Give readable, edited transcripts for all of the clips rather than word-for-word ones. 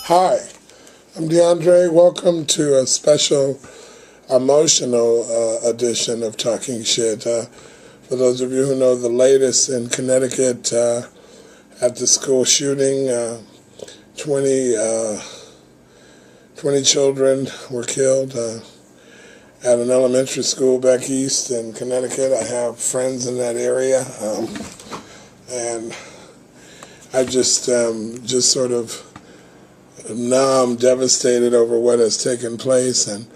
Hi, I'm DeAndre. Welcome to a special emotional edition of Talking Shit. For those of you who know the latest in Connecticut at the school shooting, 20 children were killed at an elementary school back east in Connecticut. I have friends in that area, and I just sort of numb, devastated over what has taken place. And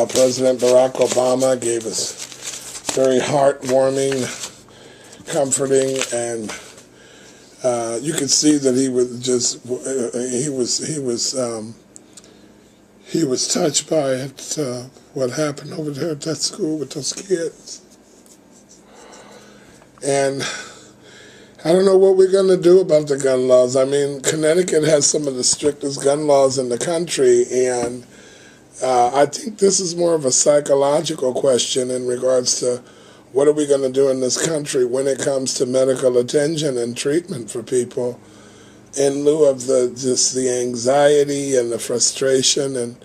President Barack Obama gave us very heartwarming, comforting, and you could see that he was just he was touched by it, what happened over there at that school with those kids. And I don't know what we're going to do about the gun laws. I mean, Connecticut has some of the strictest gun laws in the country, and I think this is more of a psychological question in regards to what are we going to do in this country when it comes to medical attention and treatment for people, in lieu of the anxiety and the frustration, and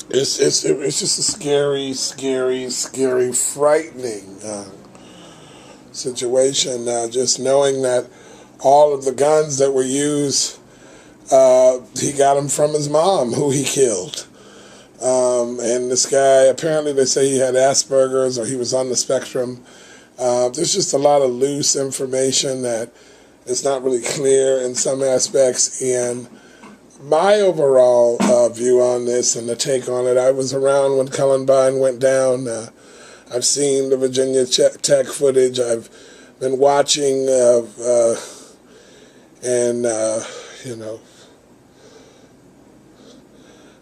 it's just a scary, frightening situation. Just knowing that all of the guns that were used, he got them from his mom, who he killed. And this guy, apparently they say he had Asperger's or he was on the spectrum. There's just a lot of loose information that is not really clear in some aspects. And my overall view on this and the take on it, I was around when Columbine went down. I've seen the Virginia Tech footage. I've been watching, and you know,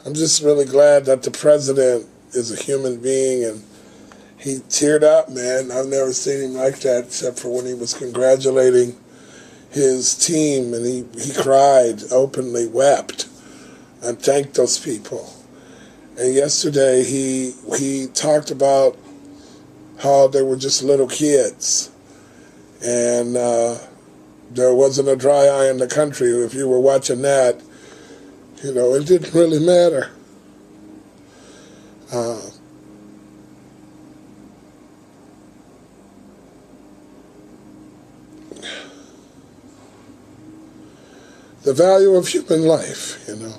I'm just really glad that the president is a human being, and he teared up, man. I've never seen him like that, except for when he was congratulating his team, and he cried openly, wept, and thanked those people. And yesterday he talked about how they were just little kids, and there wasn't a dry eye in the country. If you were watching that, you know, it didn't really matter. The value of human life, you know.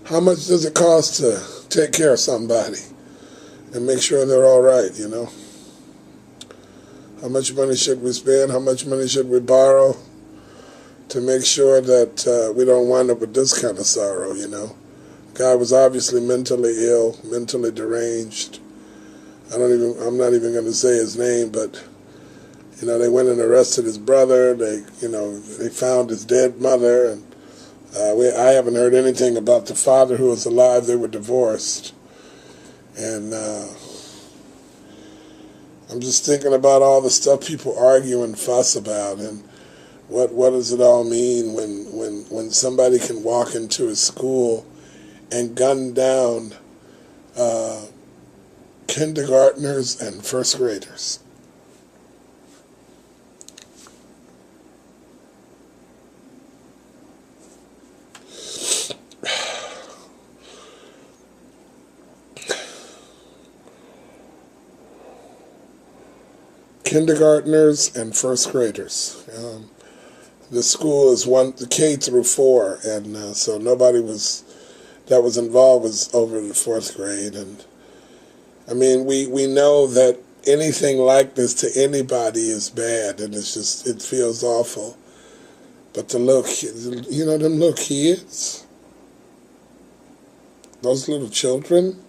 How much does it cost to take care of somebody and make sure they're all right, you know? How much money should we spend? How much money should we borrow to make sure that we don't wind up with this kind of sorrow, you know? The guy was obviously mentally ill, mentally deranged. I'm not even going to say his name, but, you know, they went and arrested his brother. They found his dead mother, and I haven't heard anything about the father who was alive. They were divorced. And I'm just thinking about all the stuff people argue and fuss about, and what does it all mean when somebody can walk into a school and gun down kindergartners and first graders? Kindergartners and first graders. The school is the K through 4, and so nobody that was involved was over the 4th grade. And I mean, we know that anything like this to anybody is bad, and it feels awful. But the little kids, you know, them little kids, those little children,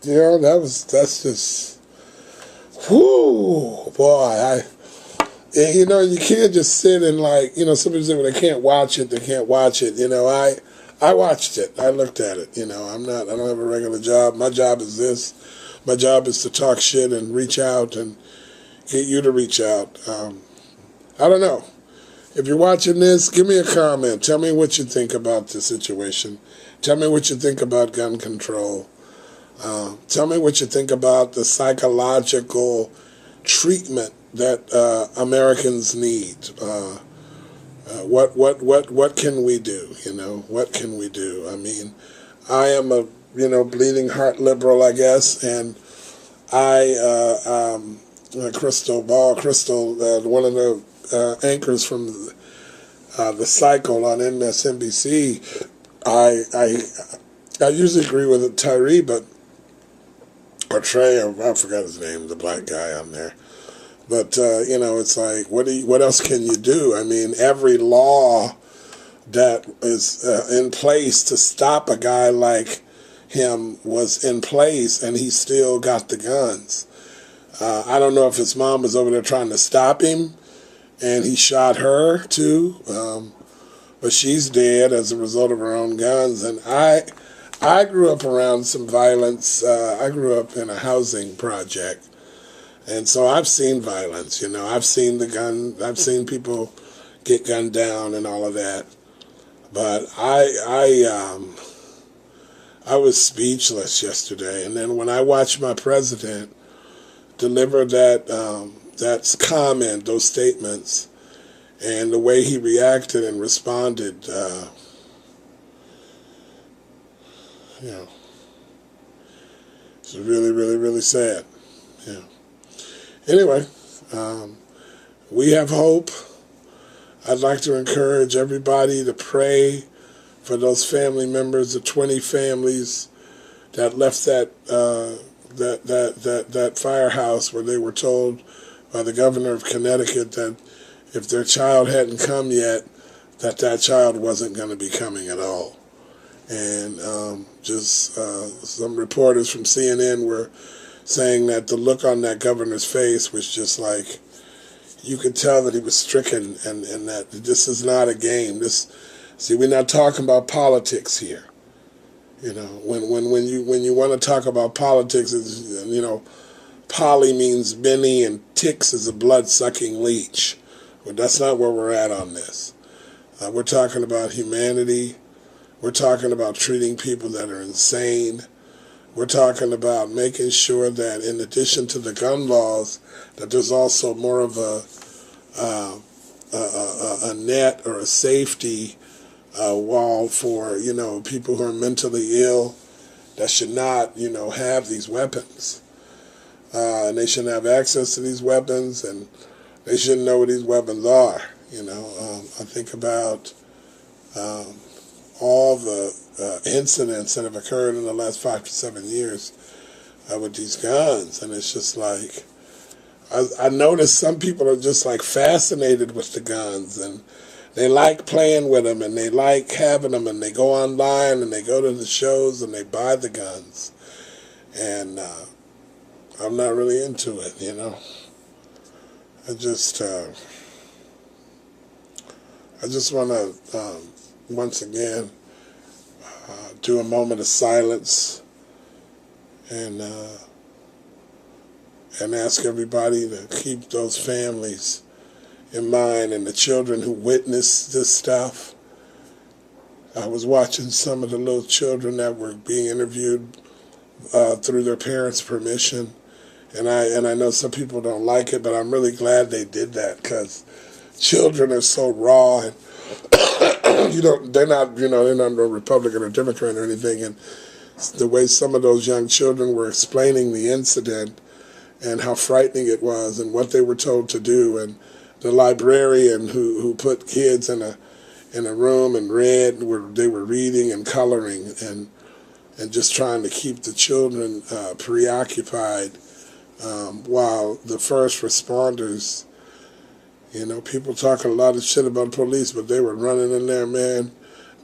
you know, that's just. Whoo, boy, you know, you can't just sit and, like, you know, somebody say, well, they can't watch it, you know. I watched it, I looked at it, you know. I don't have a regular job. My job is this. My job is to talk shit and reach out and get you to reach out. I don't know. If you're watching this, give me a comment. Tell me what you think about the situation. Tell me what you think about gun control. Tell me what you think about the psychological treatment that Americans need. What can we do? What can we do? I mean, I am a bleeding heart liberal, I guess, and Crystal, one of the anchors from the cycle on MSNBC. I usually agree with Tyree, or Trey, or I forgot his name, the black guy on there. But it's like, what else can you do? I mean, every law that is in place to stop a guy like him was in place, and he still got the guns. I don't know if his mom was over there trying to stop him, and he shot her too. But she's dead as a result of her own guns. And I grew up around some violence. I grew up in a housing project. And so I've seen violence, I've seen I've seen people get gunned down and all of that. But I was speechless yesterday. And then when I watched my president deliver that comment, those statements, and the way he reacted and responded, it's really, really, really sad. Yeah. Anyway, we have hope. I'd like to encourage everybody to pray for those family members, the 20 families that left that firehouse where they were told by the governor of Connecticut that if their child hadn't come yet, that child wasn't going to be coming at all. And some reporters from CNN were saying that the look on that governor's face was just like, you could tell that he was stricken, and that this is not a game. We're not talking about politics here. When you want to talk about politics, poly means many, and ticks is a blood-sucking leech. But that's not where we're at on this. We're talking about humanity. We're talking about treating people that are insane. We're talking about making sure that in addition to the gun laws, that there's also more of a net or a safety wall for, people who are mentally ill that should not, have these weapons. And they shouldn't have access to these weapons, and they shouldn't know what these weapons are. I think about all the incidents that have occurred in the last 5 to 7 years with these guns, and it's just like, I noticed some people are just like fascinated with the guns, and they like playing with them, and they like having them, and they go online and they go to the shows and they buy the guns, and I'm not really into it. I just want to once again do a moment of silence and ask everybody to keep those families in mind and the children who witnessed this stuff. I was watching some of the little children that were being interviewed through their parents' permission, and I know some people don't like it, but I'm really glad they did that, because children are so raw, and they're not a Republican or Democrat or anything, and the way some of those young children were explaining the incident and how frightening it was and what they were told to do, and the librarian who put kids in a room and read, where they were reading and coloring and just trying to keep the children preoccupied, while the first responders, people talking a lot of shit about police, but they were running in there, man.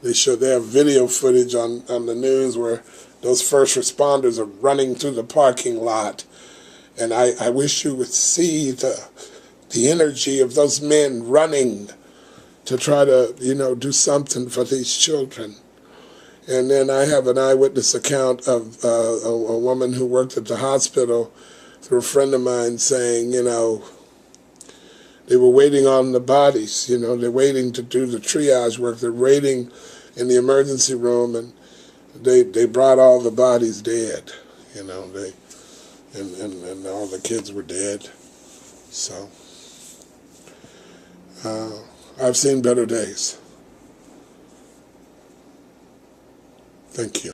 They have video footage on the news where those first responders are running through the parking lot, and I wish you would see the energy of those men running to try to, do something for these children. And then I have an eyewitness account of a woman who worked at the hospital through a friend of mine saying, they were waiting on the bodies, they're waiting to do the triage work. They're waiting in the emergency room, and they brought all the bodies dead, and all the kids were dead. So I've seen better days. Thank you.